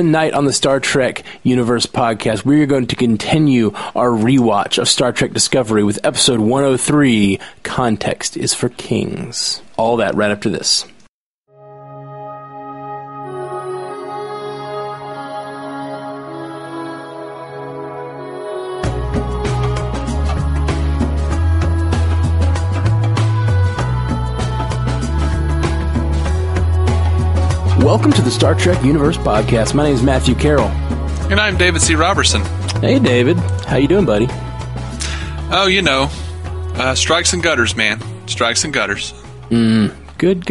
Tonight on the Star Trek Universe podcast, we are going to continue our rewatch of Star Trek Discovery with episode 103, Context is for Kings. All that right after this. Welcome to the Star Trek Universe podcast. My name is Matthew Carroll. And I'm David C. Robertson. Hey, David. How you doing, buddy? Oh, you know, strikes and gutters, man. Strikes and gutters. Good.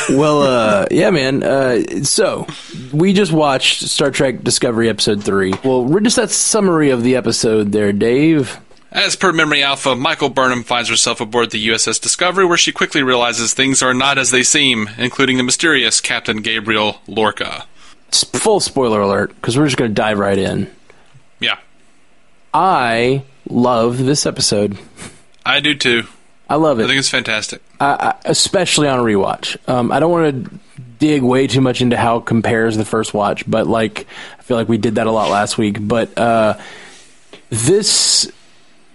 Well, yeah, man. So, we just watched Star Trek Discovery Episode 3. Well, we're just that summary of the episode there, Dave. As per Memory Alpha, Michael Burnham finds herself aboard the USS Discovery, where she quickly realizes things are not as they seem, including the mysterious Captain Gabriel Lorca. Full spoiler alert, because we're just going to dive right in. Yeah. I love this episode. I do too. I love it. I think it's fantastic. Especially on a rewatch. I don't want to dig way too much into how it compares the first watch, but I feel like we did that a lot last week. But this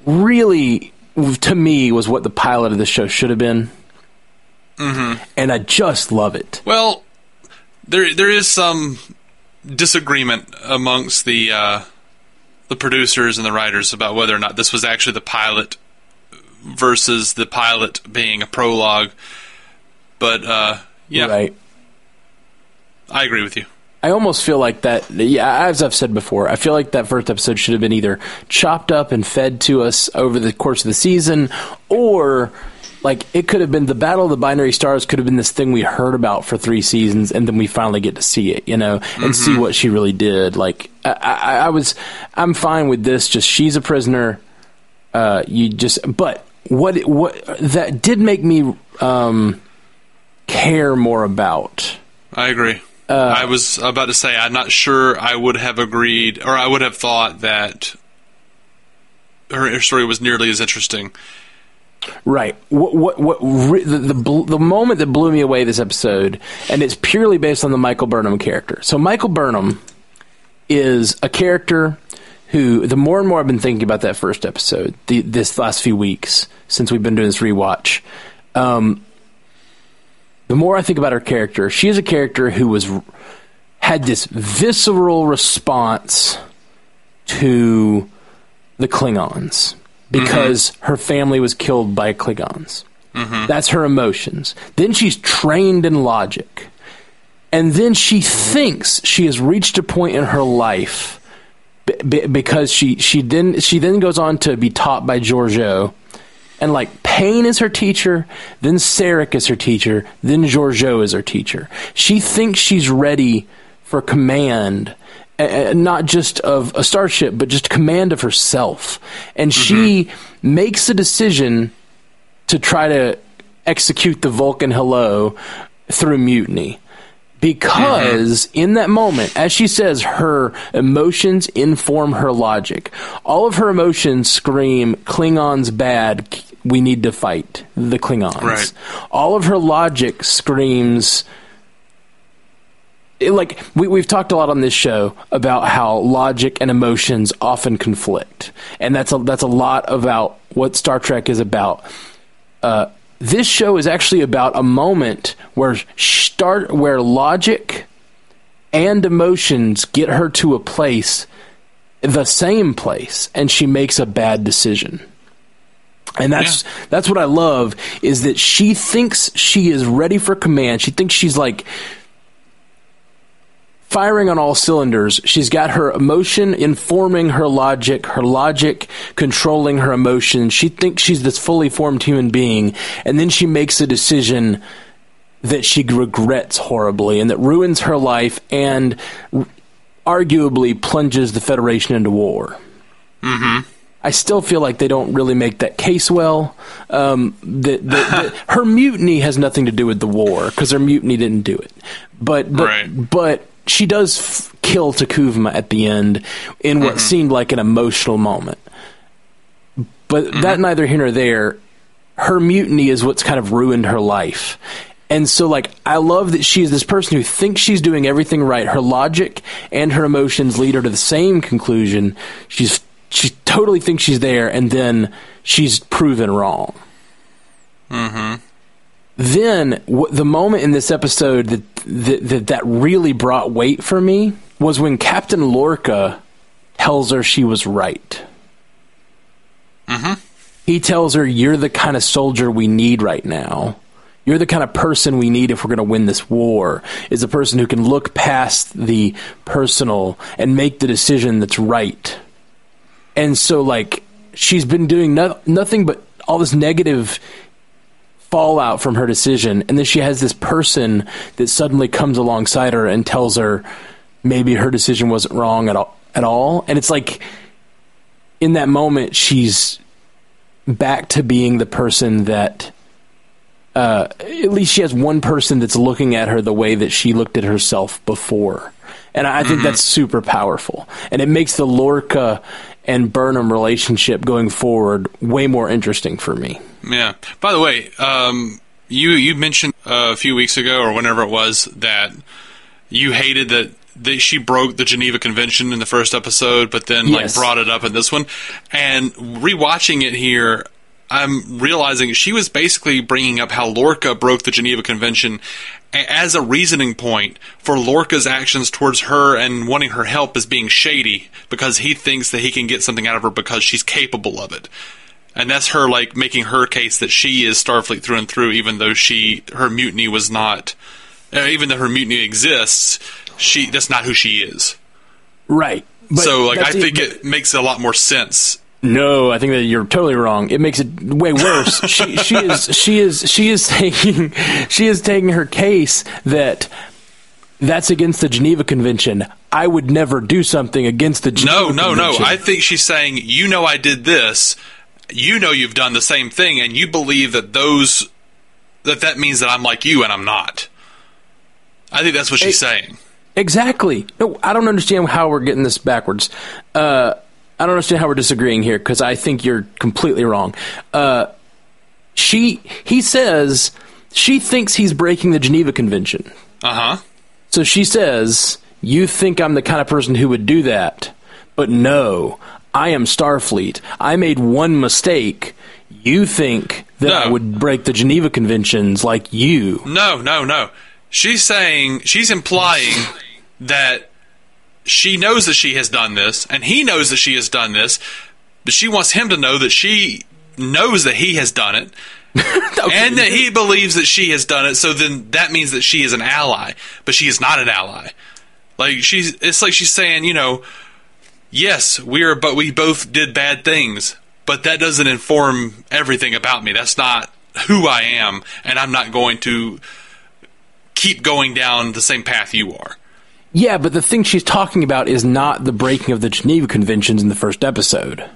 really, to me, was what the pilot of this show should have been. Mm-hmm. And I just love it. Well, there is some disagreement amongst the producers and the writers about whether or not this was actually the pilot versus the pilot being a prologue. But, yeah. Right. I agree with you. I almost feel like that, yeah, as I've said before, I feel like that first episode should have been either chopped up and fed to us over the course of the season, or it could have been the Battle of the Binary Stars could have been this thing we heard about for 3 seasons, and then we finally get to see it, and see what she really did. I'm fine with this. Just she's a prisoner. But what that did make me care more about. I agree. I was about to say, I'm not sure I would have agreed, or I would have thought that her story was nearly as interesting. Right. The moment that blew me away this episode, and it's purely based on the Michael Burnham character. So Michael Burnham is a character who, the more and more I've been thinking about that first episode, this last few weeks, since we've been doing this rewatch, the more I think about her character, she is a character who had this visceral response to the Klingons because her family was killed by Klingons. Mm-hmm. That's her emotions. Then she's trained in logic. And then she thinks she has reached a point in her life because she then goes on to be taught by Georgiou. And Payne is her teacher, then Sarek is her teacher, then Georgiou is her teacher. She thinks she's ready for command, not just of a starship, but just command of herself. And she makes a decision to try to execute the Vulcan hello through mutiny. Because in that moment, as she says, her emotions inform her logic. All of her emotions scream, Klingons bad, we need to fight the Klingons. Right. All of her logic screams... We've talked a lot on this show about how logic and emotions often conflict. And that's a lot about what Star Trek is about. This show is actually about a moment where logic and emotions get her to a place, the same place, and she makes a bad decision. And that's what I love, is that she thinks she is ready for command. She thinks she's firing on all cylinders. She's got her emotion informing her logic controlling her emotion. She thinks she's this fully formed human being, and then she makes a decision that she regrets horribly and that ruins her life and arguably plunges the Federation into war. Mm-hmm. I still feel like they don't really make that case well. Her mutiny has nothing to do with the war, because her mutiny didn't do it. But she does kill Takuvma at the end in what seemed like an emotional moment. But that neither here nor there. Her mutiny is what's kind of ruined her life. And so, like, I love that she's this person who thinks she's doing everything right. Her logic and her emotions lead her to the same conclusion. She totally thinks she's there, and then she's proven wrong. Mm-hmm. Then, the moment in this episode that really brought weight for me was when Captain Lorca tells her she was right. Mm-hmm. He tells her, you're the kind of soldier we need right now. You're the kind of person we need if we're going to win this war, is a person who can look past the personal and make the decision that's right. And so, like, she's been doing nothing but all this negative fallout from her decision, and then she has this person that suddenly comes alongside her and tells her maybe her decision wasn't wrong at all. And it's like, in that moment, she's back to being the person that... at least she has one person that's looking at her the way that she looked at herself before. And I think that's super powerful. And it makes the Lorca and Burnham relationship going forward way more interesting for me. Yeah. By the way, you mentioned a few weeks ago or whenever it was that you hated that she broke the Geneva Convention in the first episode, but then like brought it up in this one. And rewatching it here, I'm realizing she was basically bringing up how Lorca broke the Geneva Convention as a reasoning point for Lorca's actions towards her and wanting her help as being shady because he thinks that he can get something out of her because she's capable of it. And that's her, like, making her case that she is Starfleet through and through, even though her mutiny was not, even though her mutiny exists, that's not who she is. Right. But so, like, I think it makes a lot more sense. No, I think that you're totally wrong. It makes it way worse. she is taking her case that's against the Geneva Convention. I would never do something against the Geneva Convention. No. I think she's saying, I did this. You've done the same thing, and you believe that that means that I'm like you, and I'm not. I think that's what she's saying. Exactly. No, I don't understand how we're getting this backwards. I don't understand how we're disagreeing here, because I think you're completely wrong. He says she thinks he's breaking the Geneva Convention. Uh-huh. So she says, you think I'm the kind of person who would do that, but no, I am Starfleet. I made one mistake. You think that I would break the Geneva Conventions like you. No. She's implying that she knows that she has done this, and he knows that she has done this, but she wants him to know that she knows that he has done it, and that he believes that she has done it, so then that means that she is an ally, but she is not an ally. It's like she's saying, yes, but we both did bad things, but that doesn't inform everything about me. That's not who I am, and I'm not going to keep going down the same path you are. Yeah, but the thing she's talking about is not the breaking of the Geneva Conventions in the first episode.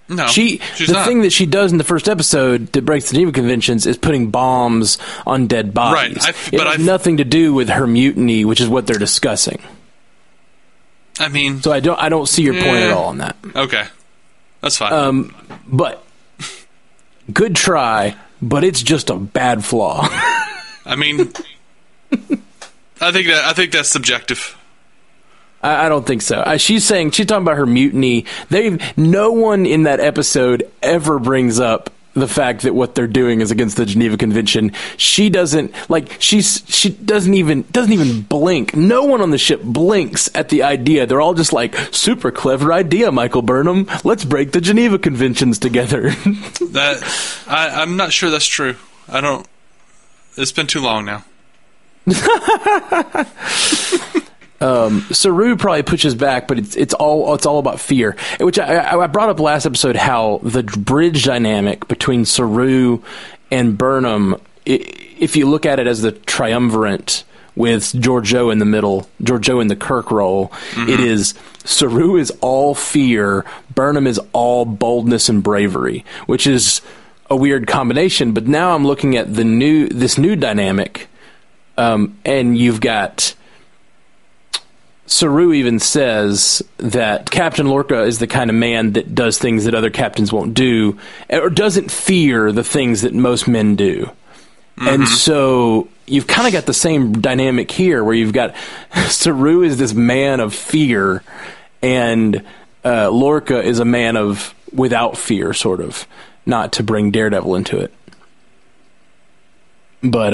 No, she's not. Thing that she does in the first episode to break the Geneva Conventions is putting bombs on dead bodies. Right, it has nothing to do with her mutiny, which is what they're discussing. I mean, so I don't see your point at all on that. Okay, that's fine. But good try, but it's just a bad flaw. I mean, I think that's subjective. I don't think so. She's talking about her mutiny. No one in that episode ever brings up the fact that what they're doing is against the Geneva Convention. She doesn't even blink. No one on the ship blinks at the idea. They're all just like, super clever idea, Michael Burnham. Let's break the Geneva Conventions together. I'm not sure that's true. It's been too long now. Saru probably pushes back, but it's all about fear. Which I brought up last episode how the bridge dynamic between Saru and Burnham, if you look at it as the triumvirate with Georgiou in the middle, Georgiou in the Kirk role, it is Saru is all fear, Burnham is all boldness and bravery, which is a weird combination. But now I'm looking at this new dynamic, and you've got. Saru even says that Captain Lorca is the kind of man that does things that other captains won't do, or doesn't fear the things that most men do. And so you've kind of got the same dynamic here, where you've got Saru is this man of fear, and Lorca is a man of without fear, sort of. Not to bring Daredevil into it, but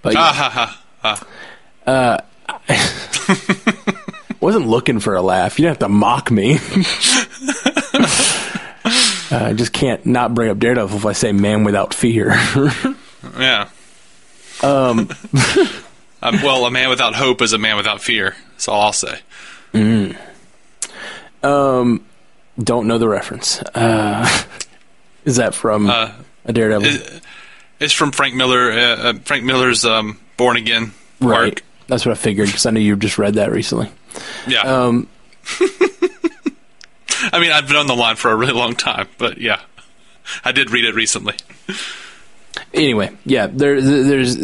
yeah. Wasn't looking for a laugh. You don't have to mock me. I just can't not bring up Daredevil if I say man without fear. Yeah. Well, a man without hope is a man without fear. That's all I'll say. Don't know the reference. Is that from a Daredevil? It's from Frank Miller. Frank Miller's Born Again right. work. That's what I figured, because I knew you just read that recently. Yeah. I mean, I've been on the line for a really long time, but yeah, I did read it recently. Anyway, yeah, there's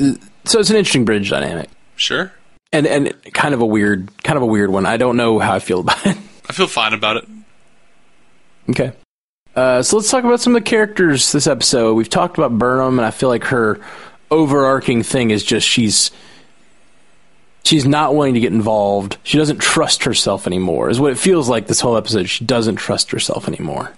so it's an interesting bridge dynamic. Sure. And kind of a weird one. I don't know how I feel about it. I feel fine about it. Okay. So let's talk about some of the characters this episode. We've talked about Burnham, and I feel like her overarching thing is just she's not willing to get involved. She doesn't trust herself anymore, is what it feels like this whole episode. She doesn't trust herself anymore.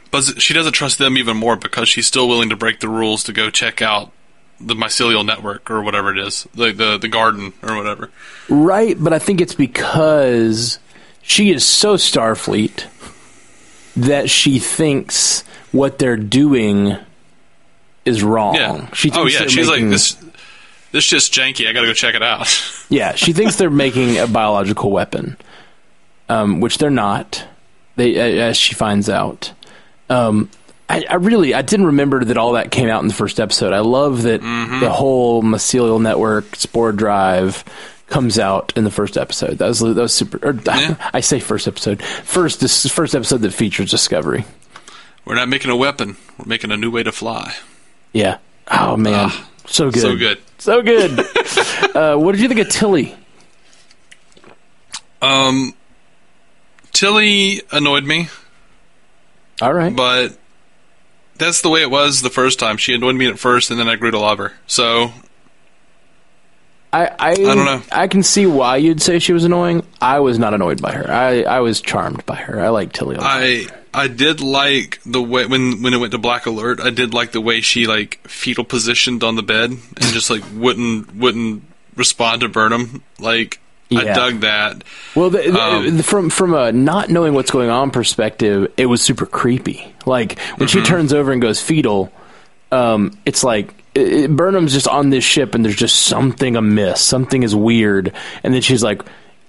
But she doesn't trust them even more, because she's still willing to break the rules to go check out the mycelial network or whatever it is, the garden or whatever. Right, but I think it's because she is so Starfleet that she thinks what they're doing is wrong. Yeah. She thinks she's like, this just janky. I gotta go check it out. Yeah, she thinks they're making a biological weapon, which they're not. As she finds out. I didn't remember that all that came out in the first episode. I love that the whole mycelial network, Spore Drive, comes out in the first episode. That was super. I say first episode. This is the first episode that features Discovery. We're not making a weapon. We're making a new way to fly. Yeah. Oh man, so good. So good. So good. What did you think of Tilly? Tilly annoyed me. All right. But that's the way it was the first time. She annoyed me at first, and then I grew to love her. So I don't know. I can see why you'd say she was annoying. I was not annoyed by her. I was charmed by her. I like Tilly a lot. I did like the way when it went to Black Alert. I did like the way she fetal positioned on the bed and just wouldn't respond to Burnham. Yeah. I dug that. Well, from a not knowing what's going on perspective, it was super creepy. Like when she turns over and goes fetal, it's like Burnham's just on this ship and there's just something amiss. Something is weird, and then she's like,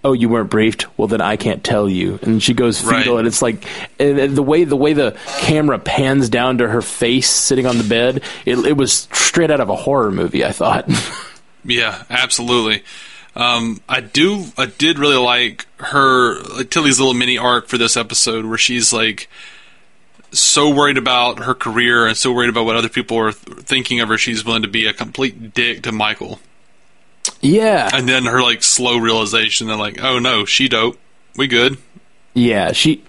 "Oh, you weren't briefed? Well, then I can't tell you." And she goes fetal, right. And it's like the way the camera pans down to her face sitting on the bed. It was straight out of a horror movie, I thought. Yeah, absolutely. I did really like Tilly's little mini arc for this episode, where she's so worried about her career and so worried about what other people are thinking of her, she's willing to be a complete dick to Michael. Yeah. And then her slow realization that oh no, she dope. We good. Yeah, she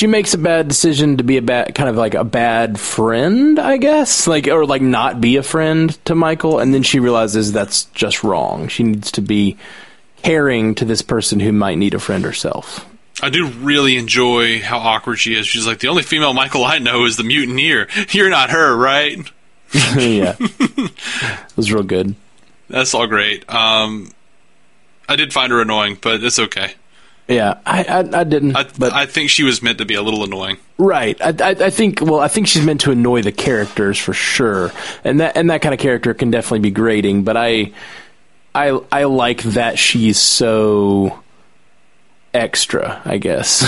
makes a bad decision to be a bad friend, I guess, or not be a friend to Michael, and then she realizes that's just wrong. She needs to be caring to this person who might need a friend herself. I do really enjoy how awkward she is. She's like, the only female Michael I know is the mutineer. You're not her, right? Yeah. It was real good. That's all great. I did find her annoying, but it's okay. Yeah, I didn't. But I think she was meant to be a little annoying. Right. I think she's meant to annoy the characters for sure, and that kind of character can definitely be grating. But I like that she's so extra, I guess.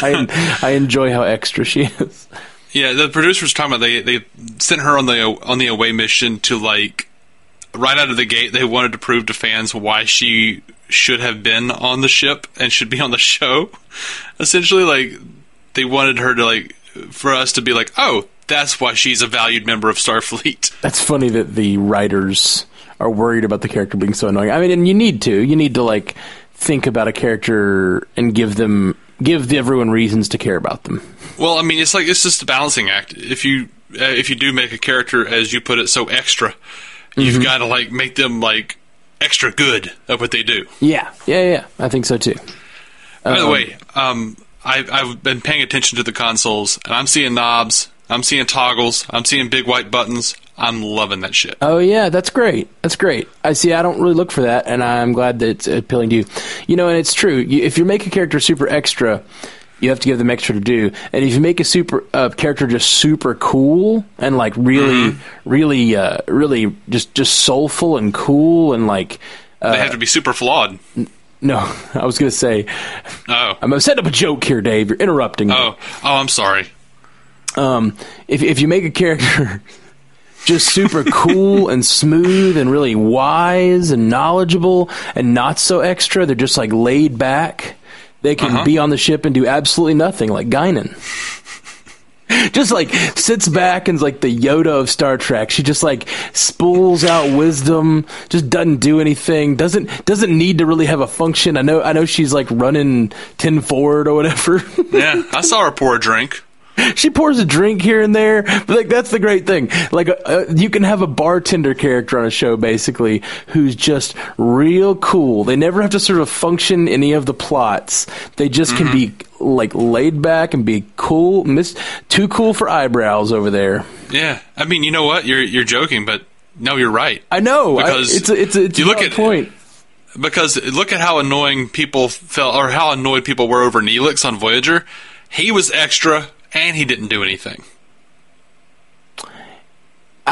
I enjoy how extra she is. Yeah, the producers were talking about they sent her on the away mission to right out of the gate. They wanted to prove to fans why she should have been on the ship and should be on the show. Essentially, they wanted her to for us to be oh, that's why she's a valued member of Starfleet. That's funny that the writers are worried about the character being so annoying. I mean, and you need to think about a character and give everyone reasons to care about them. Well, I mean, it's just a balancing act. If you if you do make a character, as you put it, so extra, you've got to like make them like extra good at what they do. Yeah. I think so too. By the way, I've been paying attention to the consoles, and I'm seeing knobs, I'm seeing toggles, I'm seeing big white buttons. I'm loving that shit. Oh yeah, that's great. That's great. I don't really look for that, and I'm glad that it's appealing to you. You know, and it's true. If you make a character super extra, you have to give them extra to do. And if you make a character just super cool and like really just soulful and cool and like they have to be super flawed. No, I was going to say. Oh, I'm setting up a joke here, Dave. You're interrupting me. Oh, I'm sorry. If you make a character just super cool and smooth and really wise and knowledgeable and not so extra, they're just like laid back. They can be on the ship and do absolutely nothing, like Guinan. Just like sits back and's like the Yoda of Star Trek. She just like spools out wisdom, just doesn't do anything, doesn't need to really have a function. I know she's like running 10 forward or whatever. Yeah, I saw her pour a drink. She pours a drink here and there, but like that's the great thing. Like you can have a bartender character on a show basically who's just real cool. They never have to sort of function any of the plots. They just can be like laid back and be cool. Too cool for eyebrows over there. Yeah, I mean, you know what? You're joking, but no, you're right. I know. Because it's a valid point. Because look at how annoying people felt, or how annoyed people were over Neelix on Voyager. He was extra. And he didn't do anything.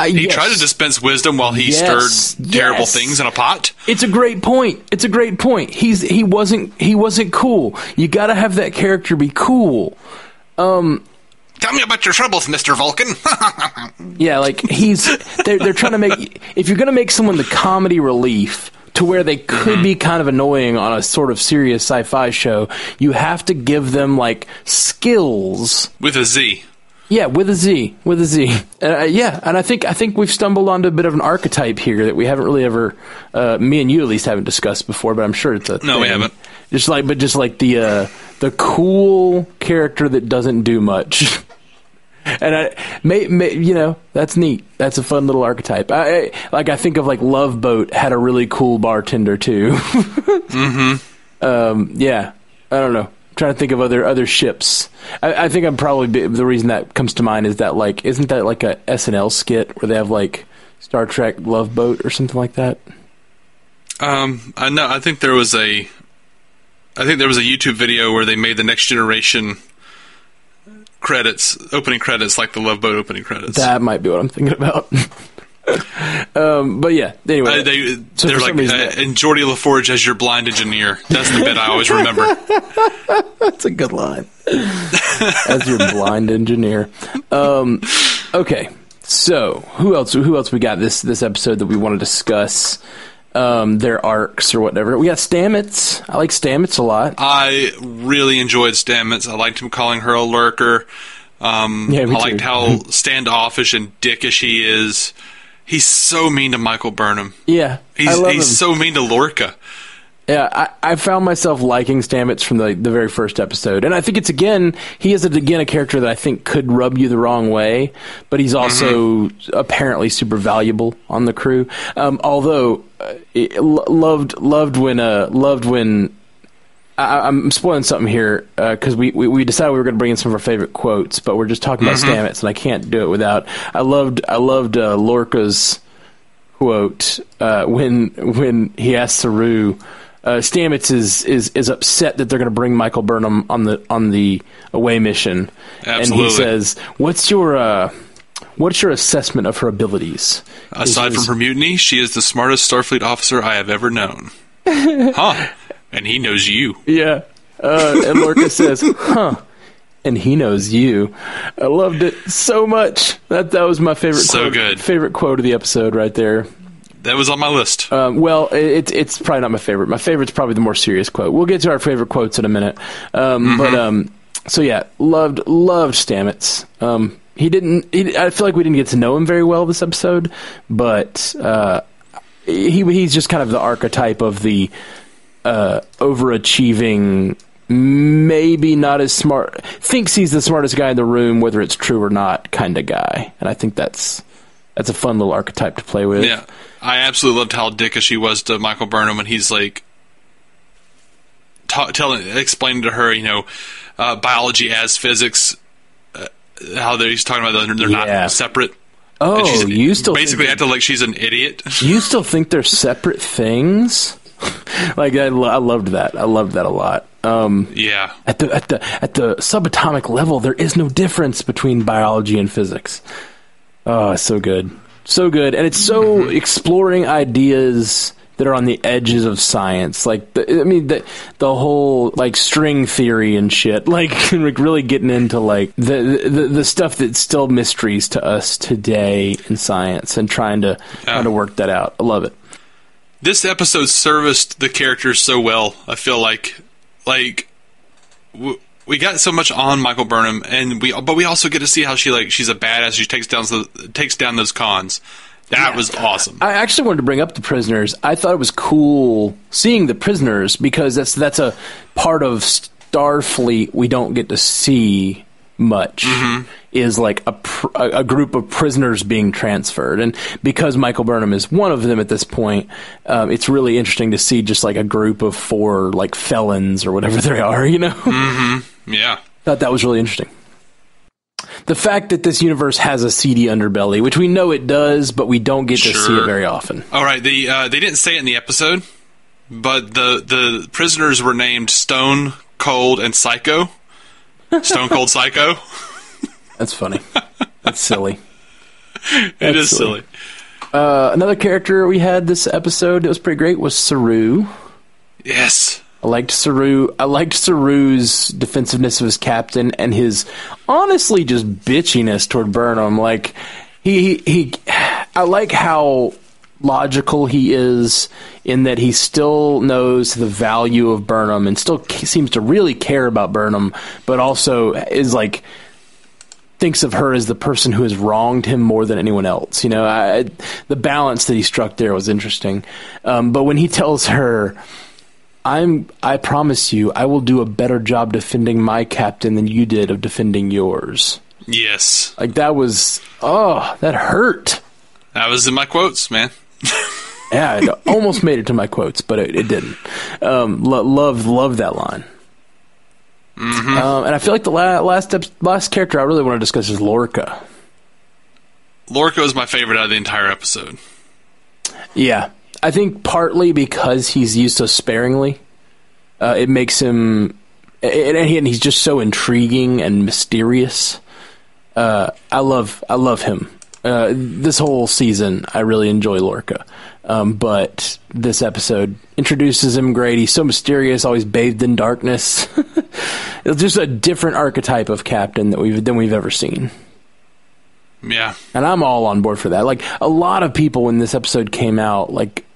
He tried to dispense wisdom while he stirred terrible things in a pot. It's a great point. He wasn't cool. You got to have that character be cool. Tell me about your troubles, Mr. Vulcan. Yeah, like they're trying to make, if you're going to make someone the comedy relief to where they could be kind of annoying on a sort of serious sci-fi show, you have to give them like skills with a Z. Yeah, with a Z. Yeah, and I think we've stumbled onto a bit of an archetype here that we haven't really ever, me and you at least haven't discussed before, but I'm sure it's a thing. No, we haven't. Just like the cool character that doesn't do much. And that's neat. That's a fun little archetype. I think of like Love Boat had a really cool bartender too. Yeah, I don't know. I'm trying to think of other ships. I think I'm probably the reason that comes to mind is that like, isn't that like a SNL skit where they have like Star Trek Love Boat or something like that? I know. I think there was a YouTube video where they made the Next Generation opening credits like the Love Boat opening credits. That might be what I'm thinking about. But yeah, anyway. They're like, and Geordie LaForge as your blind engineer. That's the bit I always remember. That's a good line. As your blind engineer. Okay, so who else we got this episode that we want to discuss? Their arcs or whatever. We got Stamets. I like Stamets a lot. I really enjoyed Stamets. I liked him calling her a lurker. I liked how standoffish and dickish he is. He's so mean to Michael Burnham. Yeah, he's so mean to Lorca. Yeah, I found myself liking Stamets from the very first episode. And I think he is a character that I think could rub you the wrong way, but he's also apparently super valuable on the crew. Although, loved when I'm spoiling something here, because we decided we were going to bring in some of our favorite quotes, but we're just talking about Stamets, and I can't do it without. I loved Lorca's quote, when he asked Saru, Stamets is upset that they're going to bring Michael Burnham on the away mission. Absolutely. And he says, "What's your assessment of her abilities?" Aside from her mutiny, she is the smartest Starfleet officer I have ever known. Huh? And he knows you. Yeah. And Lorca says, "Huh? And he knows you." I loved it so much. That was my favorite. So quote, good. Favorite quote of the episode right there. That was on my list. Well, it's probably not my favorite. My favorite's probably the more serious quote. We'll get to our favorite quotes in a minute. So yeah, loved Stamets. I feel like we didn't get to know him very well this episode, but he's just kind of the archetype of the overachieving maybe not as smart, thinks he's the smartest guy in the room, whether it's true or not, kind of guy. And I think that's a fun little archetype to play with. Yeah, I absolutely loved how dickish he was to Michael Burnham when he's like explaining to her, biology as physics, how he's talking about they're not separate. Oh, you still basically acting like she's an idiot. You still think they're separate things? Like I loved that. I loved that a lot. Yeah. At the subatomic level, there is no difference between biology and physics. Oh, it's so good, so good, and it's so exploring ideas that are on the edges of science, like the whole like string theory and shit, like really getting into like the stuff that's still mysteries to us today in science, and trying to work that out. I love it. This episode serviced the characters so well. I feel like we got so much on Michael Burnham, but we also get to see how she's a badass. She takes down those cons. That was awesome. I actually wanted to bring up the prisoners. I thought it was cool seeing the prisoners, because that's a part of Starfleet we don't get to see much. Is like a group of prisoners being transferred, and because Michael Burnham is one of them at this point, it's really interesting to see just like a group of 4 like felons or whatever they are. Yeah, thought that was really interesting. The fact that this universe has a seedy underbelly, which we know it does, but we don't get to see it very often. All right, they didn't say it in the episode, but the prisoners were named Stone Cold and Psycho. Stone Cold Psycho. That's funny. That's silly. It is silly. Another character we had this episode that was pretty great was Saru. Yes. I liked Saru. I liked Saru's defensiveness of his captain and his honestly just bitchiness toward Burnham. Like I like how logical he is in that he still knows the value of Burnham and still seems to really care about Burnham, but also is like thinks of her as the person who has wronged him more than anyone else. The balance that he struck there was interesting. But when he tells her, I promise you, I will do a better job defending my captain than you did of defending yours. Yes. Like that was, that hurt. That was in my quotes, man. Yeah, it almost made it to my quotes, but it didn't. Love that line. And I feel like the last character I really want to discuss is Lorca. Lorca is my favorite out of the entire episode. Yeah. I think partly because he's used so sparingly, it makes him, and he's just so intriguing and mysterious. I love him. This whole season, I really enjoy Lorca. But this episode introduces him great. He's so mysterious, always bathed in darkness. It's just a different archetype of captain than we've ever seen. Yeah. And I'm all on board for that. Like, a lot of people when this episode came out, like,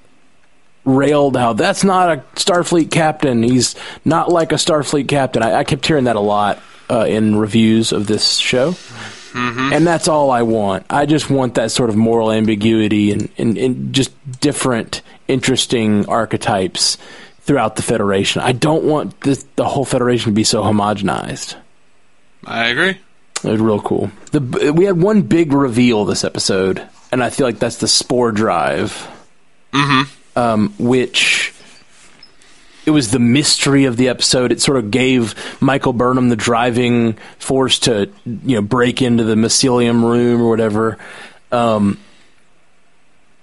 railed how that's not a Starfleet captain. He's not like a Starfleet captain. I kept hearing that a lot in reviews of this show. And that's all I want. I just want that sort of moral ambiguity and just different, interesting archetypes throughout the Federation. I don't want the whole Federation to be so homogenized. I agree. It was real cool. We had one big reveal this episode, and I feel like that's the Spore Drive. Which it was the mystery of the episode. It sort of gave Michael Burnham the driving force to break into the mycelium room or whatever. And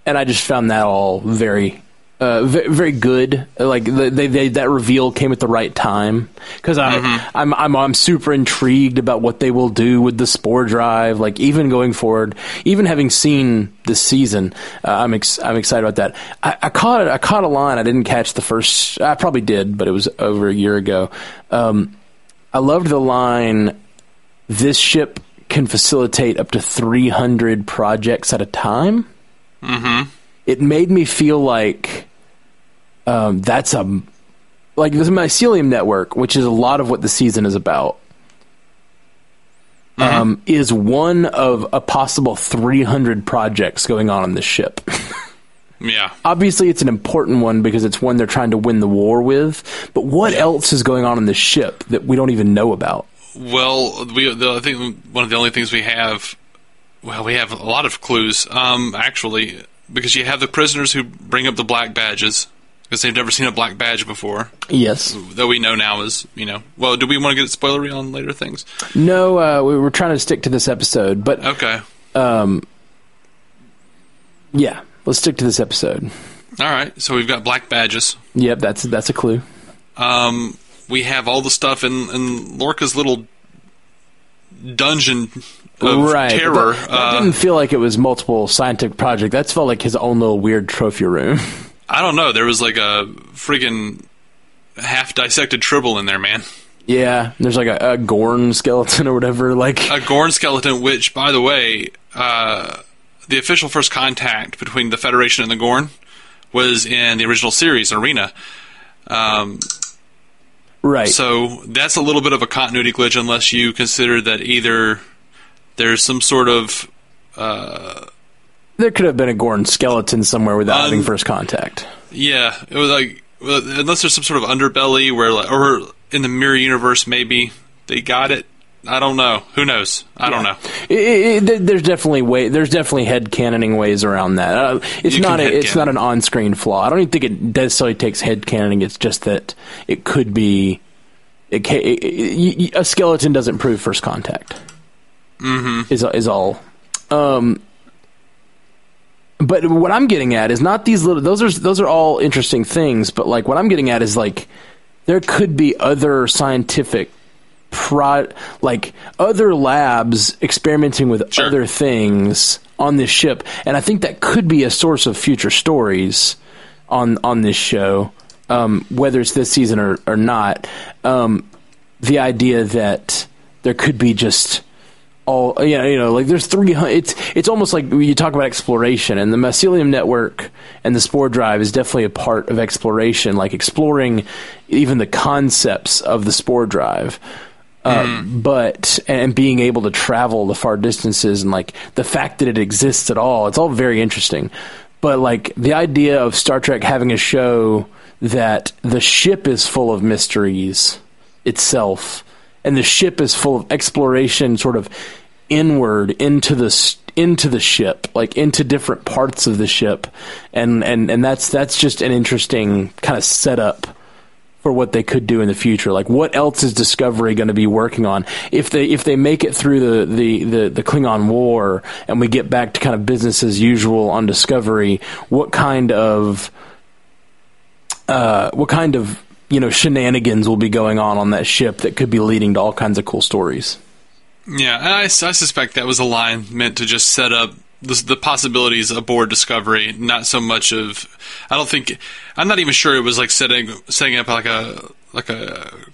I just found that all very very good. Like that reveal came at the right time because I'm super intrigued about what they will do with the Spore Drive. Like even going forward, even having seen this season, I'm excited about that. I caught a line. I didn't catch the first. I probably did, but it was over a year ago. I loved the line. This ship can facilitate up to 300 projects at a time. It made me feel like that's like the mycelium network, which is a lot of what the season is about, is one of a possible 300 projects going on this ship. Yeah. Obviously, it's an important one because it's one they're trying to win the war with. But what else is going on in this ship that we don't even know about? Well, I think one of the only things we have... Well, we have a lot of clues, actually, because you have the prisoners who bring up the black badges, because they've never seen a black badge before. Yes. That we know now is, Well, do we want to get spoilery on later things? No, we were trying to stick to this episode, but... Okay. Yeah, let's stick to this episode. All right, so we've got black badges. Yep, that's a clue. We have all the stuff in Lorca's little dungeon of terror. That didn't feel like it was multiple scientific project. That felt like his own little weird trophy room. I don't know. There was like a friggin' half-dissected tribble in there, man. Yeah, there's like a Gorn skeleton or whatever. Like a Gorn skeleton, which, by the way, the official first contact between the Federation and the Gorn was in the original series, Arena. Right. So that's a little bit of a continuity glitch unless you consider that either there's some sort of... there could have been a Gorn skeleton somewhere without having first contact. Yeah. It was like... unless there's some sort of underbelly where... or in the mirror universe, maybe they got it. I don't know. Who knows? I don't know. There's definitely headcanoning ways around that. It's not an on-screen flaw. I don't even think it necessarily takes headcanoning. It's just that it could be a skeleton doesn't prove first contact. Mm-hmm. Is all. But what I'm getting at is not these little. Those are all interesting things. But like what I'm getting at is like there could be other scientific. Like other labs experimenting with other things on this ship, and I think that could be a source of future stories on this show, whether it's this season or not. The idea that there could be just all like there's 300. It's almost like you talk about exploration, and the mycelium network and the Spore Drive is definitely a part of exploration, like exploring even the concepts of the Spore Drive. But being able to travel the far distances and like the fact that it exists at all, it's all very interesting. But like the idea of Star Trek having a show that the ship is full of mysteries itself, and the ship is full of exploration, sort of inward into the ship, like into different parts of the ship, and that's just an interesting kind of setup for what they could do in the future. Like what else is Discovery going to be working on if they make it through the Klingon War and we get back to kind of business as usual on Discovery? What kind of shenanigans will be going on that ship that could be leading to all kinds of cool stories? Yeah, and I suspect that was a line meant to just set up the possibilities aboard Discovery, not so much of... I'm not even sure it was like setting up like a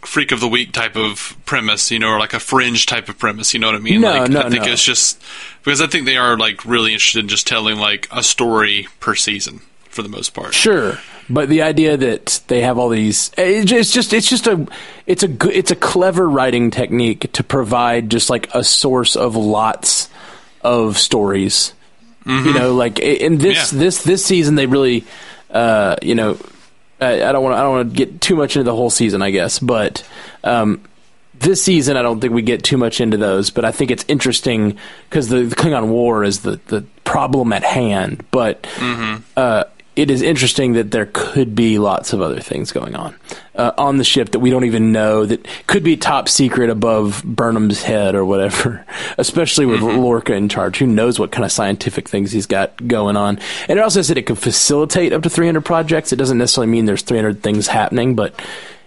Freak of the Week type of premise, or like a Fringe type of premise, you know what I mean? I think it's just... Because I think they are like really interested in just telling like a story per season, for the most part. Sure. But the idea that they have all these, it's a clever writing technique to provide just like a source of lots of stories. Mm-hmm. Like in this season, they really, I don't want to get too much into the whole season, I guess, but this season I don't think we get too much into those. But I think it's interesting because the Klingon War is the problem at hand, but. Mm-hmm. It is interesting that there could be lots of other things going on the ship that we don't even know, that could be top secret above Burnham's head or whatever, especially with Lorca in charge. Who knows what kind of scientific things he's got going on. And it also said it could facilitate up to 300 projects. It doesn't necessarily mean there's 300 things happening, but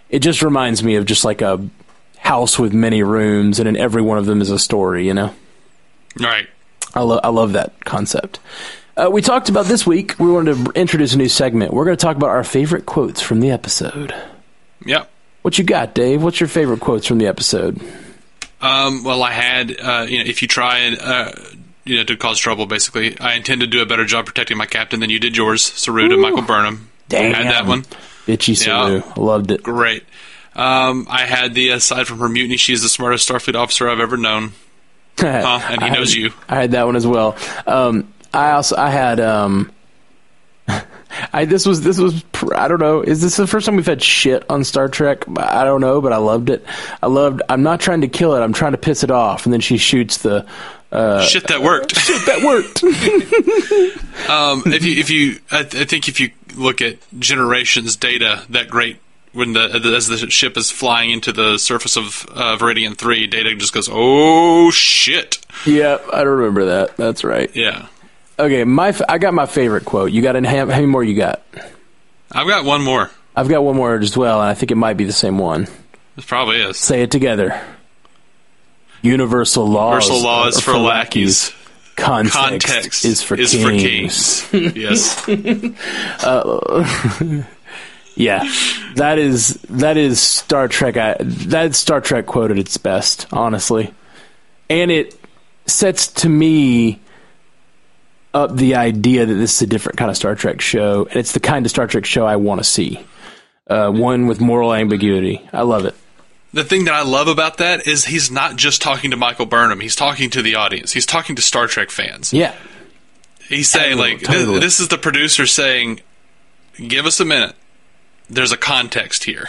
it just reminds me of just like a house with many rooms, and in every one of them is a story, Right. I love that concept. We talked about this week, we wanted to introduce a new segment. We're going to talk about our favorite quotes from the episode. Yep. What you got, Dave? What's your favorite quotes from the episode? Well, I had, if you try and, to cause trouble, basically, I intend to do a better job protecting my captain than you did yours. Saru to Michael Burnham. Damn. I had that one. Bitchy Saru. Yeah. Loved it. Great. I had the, aside from her mutiny, she's the smartest Starfleet officer I've ever known. And he knows you. I had that one as well. I had This was I don't know. Is this the first time we've had shit on Star Trek? I don't know, but I loved it. I'm not trying to kill it. I'm trying to piss it off. And then she shoots the shit that worked. Shit that worked. I think if you look at Generations data, that great when as the ship is flying into the surface of Viridian 3, Data just goes, "Oh shit!" Yeah, I remember that. That's right. Yeah. Okay, I got my favorite quote. You got how many more you got? I've got one more. I've got one more as well, and I think it might be the same one. It probably is. Say it together. Universal laws for lackeys. Context is for kings. Yes. Yeah, that is Star Trek. That's Star Trek quote at its best, honestly, and it sets to me up the idea that this is a different kind of Star Trek show, and it's the kind of Star Trek show I want to see. One with moral ambiguity. I love it. The thing that I love about that is he's not just talking to Michael Burnham. He's talking to the audience. He's talking to Star Trek fans. Yeah. He's saying, totally. This is the producer saying, give us a minute. There's a context here.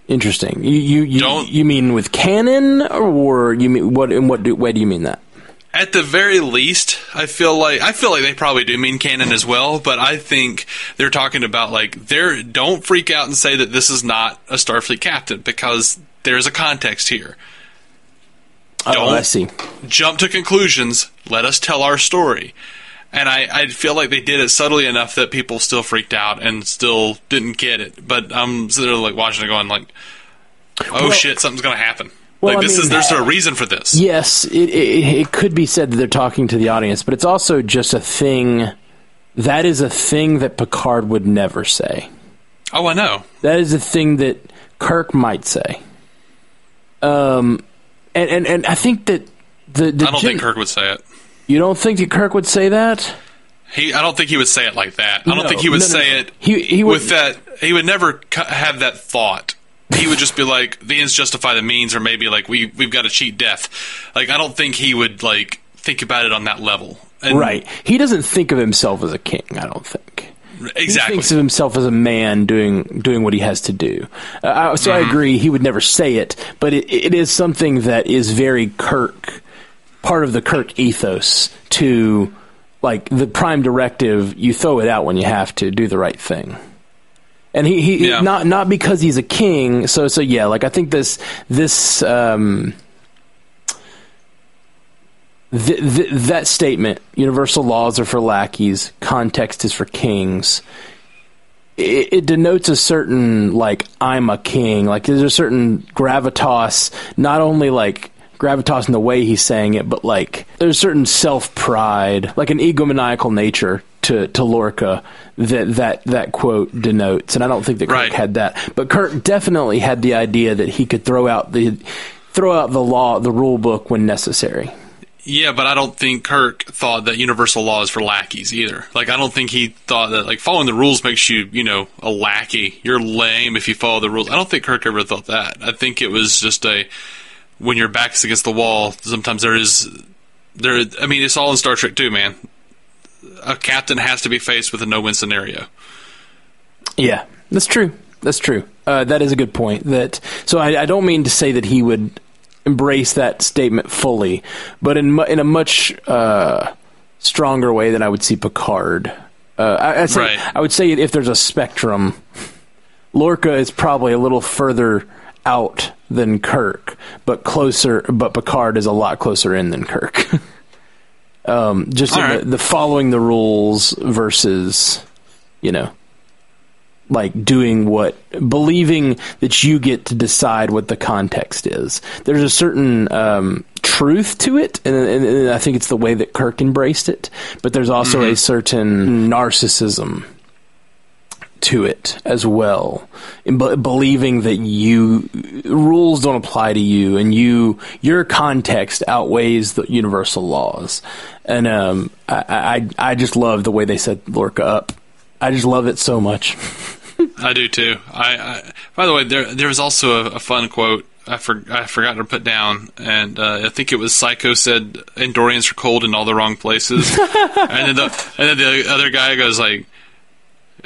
Interesting. You mean with canon, or you mean what? In what way do you mean that? At the very least, I feel like they probably do mean canon as well. But I think they're talking about don't freak out and say that this is not a Starfleet captain, because there's a context here. I see. Jump to conclusions. Let us tell our story. And I feel like they did it subtly enough that people still freaked out and still didn't get it. But I'm sitting there watching it going shit, something's going to happen. Well, there's a reason for this. Yes, it could be said that they're talking to the audience, but it's also just a thing. That is a thing that Picard would never say. Oh, I know. That is a thing that Kirk might say. And I think that I don't think Kirk would say it. You don't think that Kirk would say that? I don't think he would say it like that. I don't think he would say it with that. He would never have that thought. He would just be like, the ends justify the means, or maybe we've got to cheat death. I don't think he would think about it on that level. And right. He doesn't think of himself as a king, I don't think. Exactly. He thinks of himself as a man doing what he has to do. I agree, he would never say it, but it is something that is very Kirk, part of the Kirk ethos to, the prime directive, you throw it out when you have to, do the right thing. And he not because he's a king, so yeah, I think this that statement, universal laws are for lackeys, context is for kings, it denotes a certain, I'm a king. There's a certain gravitas, not only, gravitas in the way he's saying it, but, there's a certain self-pride, an egomaniacal nature to Lorca that quote denotes. And I don't think that Kirk had that. But Kirk definitely had the idea that he could throw out the law, the rule book when necessary. Yeah, but I don't think Kirk thought that universal law is for lackeys either. I don't think he thought that following the rules makes you, a lackey. You're lame if you follow the rules. I don't think Kirk ever thought that. I think it was just when your back's against the wall, sometimes it's all in Star Trek too, man. A captain has to be faced with a no-win scenario. Yeah, that's true. That is a good point. So I don't mean to say that he would embrace that statement fully, but in a much stronger way than I would see Picard. I would say if there's a spectrum, Lorca is probably a little further out than Kirk, but Picard is a lot closer in than Kirk. The following the rules versus, believing that you get to decide what the context is. There's a certain truth to it, and I think it's the way that Kirk embraced it, but there's also a certain narcissism to it as well, in believing that rules don't apply to you, and your context outweighs the universal laws. And I just love the way they set Lorca up. I just love it so much. I do too. By the way, there was also a fun quote I forgot to put down, and I think it was Psycho said Andorians are cold in all the wrong places, and then the other guy goes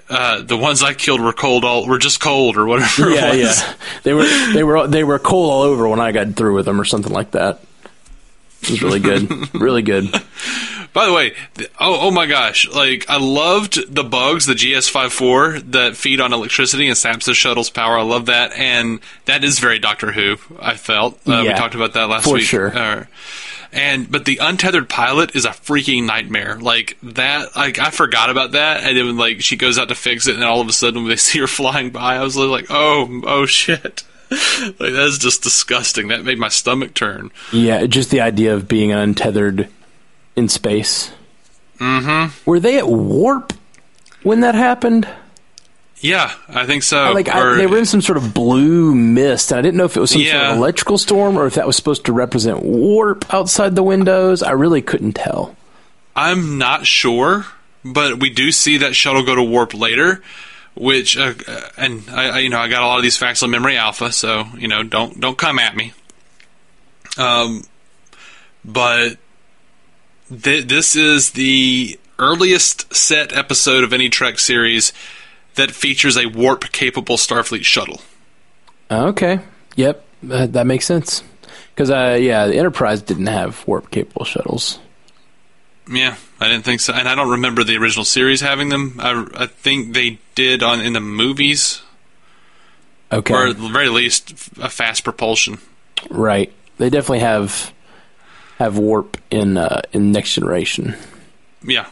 The ones I killed were were just cold or whatever. Yeah, it was. yeah. They were cold all over when I got through with them or something like that. It was really good, really good. By the way, oh my gosh! Like I loved the bugs, the GS54 that feed on electricity and saps the shuttle's power. I love that, and that is very Doctor Who. I felt we talked about that last week. For sure. But the untethered pilot is a freaking nightmare. Like that, like I forgot about that, and then like she goes out to fix it, and all of a sudden when they see her flying by, I was like, oh shit. Like that's just disgusting. That made my stomach turn. Yeah, just the idea of being untethered in space. Mm-hmm. Were they at warp when that happened? Yeah, I think so. They were in some sort of blue mist, and I didn't know if it was some sort of electrical storm or if that was supposed to represent warp outside the windows. I really couldn't tell. I'm not sure, but we do see that shuttle go to warp later, which, and I got a lot of these facts on Memory Alpha, so don't come at me. But this is the earliest set episode of any Trek series that features a warp-capable Starfleet shuttle. Okay. Yep. That makes sense. Because, the Enterprise didn't have warp-capable shuttles. Yeah, I didn't think so. And I don't remember the original series having them. I think they did in the movies. Okay. Or at the very least, a fast propulsion. Right. They definitely have warp in Next Generation. Yeah.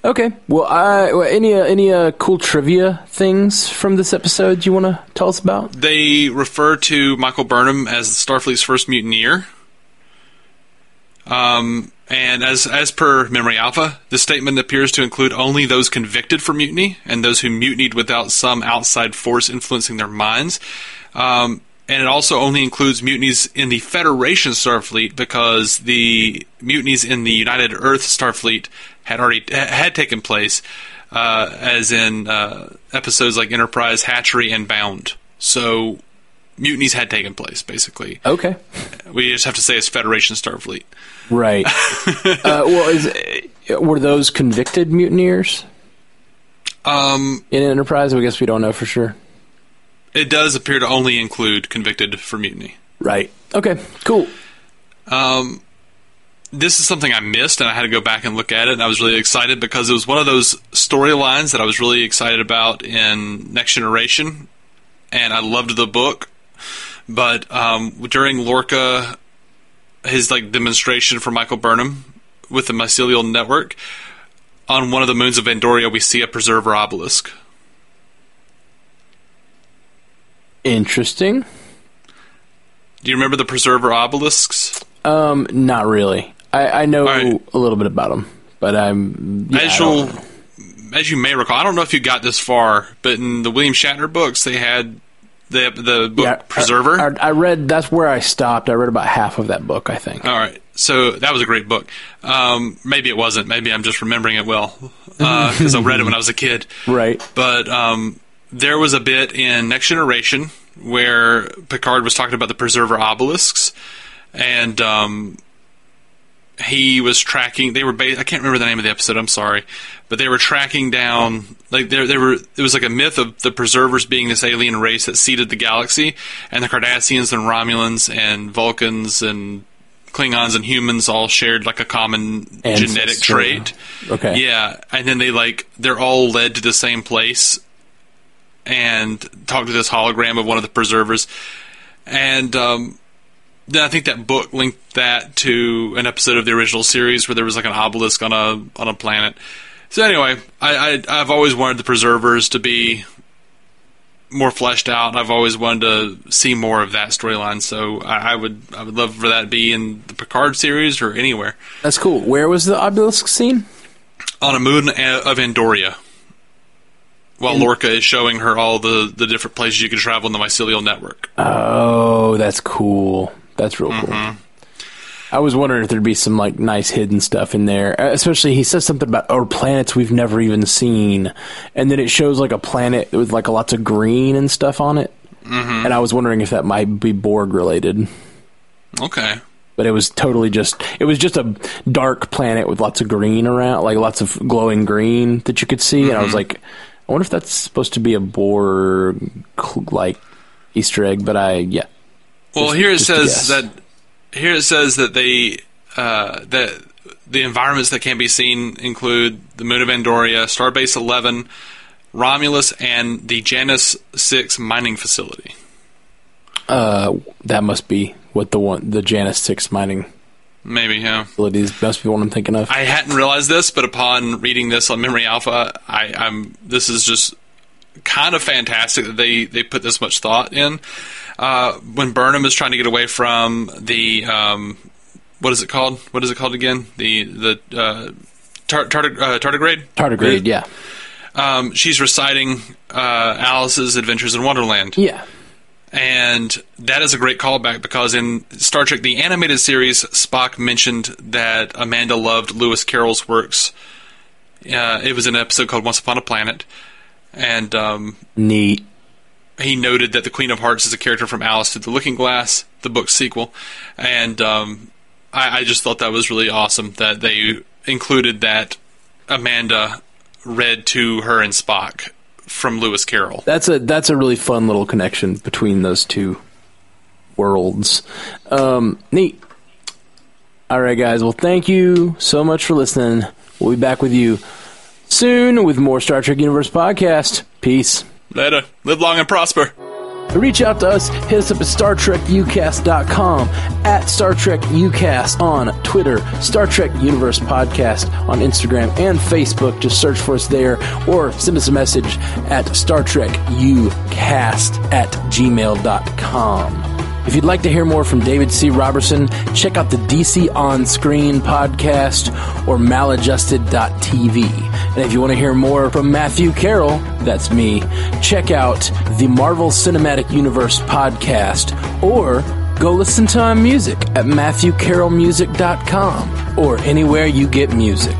Okay. Well, any cool trivia things from this episode you want to tell us about? They refer to Michael Burnham as Starfleet's first mutineer. And as per Memory Alpha, the statement appears to include only those convicted for mutiny and those who mutinied without some outside force influencing their minds. And it also only includes mutinies in the Federation Starfleet because the mutinies in the United Earth Starfleet had taken place, as in episodes like Enterprise, Hatchery, and Bound. So mutinies had taken place, basically. Okay. We just have to say it's Federation Starfleet. Right. Were those convicted mutineers? In Enterprise? I guess we don't know for sure. It does appear to only include convicted for mutiny. Right. Okay, cool. This is something I missed, and I had to go back and look at it, and I was really excited because it was one of those storylines that I was really excited about in Next Generation, and I loved the book. But during Lorca, his demonstration for Michael Burnham with the mycelial network, on one of the moons of Andoria, we see a preserver obelisk. Interesting. Do you remember the preserver obelisks? Not really. I know a little bit about them, but as you may recall, I don't know if you got this far, but in the William Shatner books, they had the book Preserver. I read. That's where I stopped. I read about half of that book, I think. All right, so that was a great book. Maybe it wasn't. Maybe I'm just remembering it well because I read it when I was a kid. Right. But there was a bit in Next Generation where Picard was talking about the Preserver obelisks, and he was tracking. I can't remember the name of the episode. I'm sorry, but they were tracking down. It was like a myth of the Preservers being this alien race that seeded the galaxy, and the Cardassians and Romulans and Vulcans and Klingons and humans all shared like a common genetic trait. Okay. Yeah, and then they're all led to the same place and talk to this hologram of one of the Preservers, and then I think that book linked that to an episode of the original series where there was like an obelisk on a planet. So anyway, I've always wanted the Preservers to be more fleshed out. I've always wanted to see more of that storyline. So I would love for that to be in the Picard series or anywhere. That's cool. Where was the obelisk scene? On a moon of Andoria. While Lorca is showing her all the different places you can travel in the mycelial network. Oh, that's cool. That's real cool. I was wondering if there'd be some nice hidden stuff in there. Especially, he says something about planets we've never even seen, and then it shows a planet with lots of green and stuff on it. And I was wondering if that might be Borg related. Okay. But it was totally just a dark planet with lots of green around, lots of glowing green that you could see. And I was like, I wonder if that's supposed to be a Borg like Easter egg, but yeah. Well, here it says that they that the environments that can be seen include the moon of Andoria, Starbase 11, Romulus, and the Janus 6 mining facility. That must be what the Janus 6 mining maybe, yeah. facilities must be what I'm thinking of. I hadn't realized this, but upon reading this on Memory Alpha, this is just kind of fantastic that they put this much thought in. When Burnham is trying to get away from the what is it called? What is it called again? The tardigrade? Tardigrade, yeah. She's reciting Alice's Adventures in Wonderland. Yeah. And that is a great callback because in Star Trek, the animated series, Spock mentioned that Amanda loved Lewis Carroll's works. It was an episode called Once Upon a Planet. And neat. He noted that the Queen of Hearts is a character from Alice Through the Looking Glass, the book sequel. And I just thought that was really awesome that they included that Amanda read to her and Spock from Lewis Carroll. That's a really fun little connection between those two worlds. Neat. All right, guys. Well, thank you so much for listening. We'll be back with you soon with more Star Trek Universe podcast. Peace. Later. Live long and prosper. To reach out to us, hit us up at StarTrekUcast.com, at Star Trek UCast on Twitter, Star Trek Universe Podcast on Instagram and Facebook. Just search for us there, or send us a message at StarTrekUcast@gmail.com. If you'd like to hear more from David C. Robertson, check out the DC On Screen podcast or maladjusted.tv. And if you want to hear more from Matthew Carroll, that's me, check out the Marvel Cinematic Universe podcast or go listen to my music at MatthewCarrollmusic.com or anywhere you get music.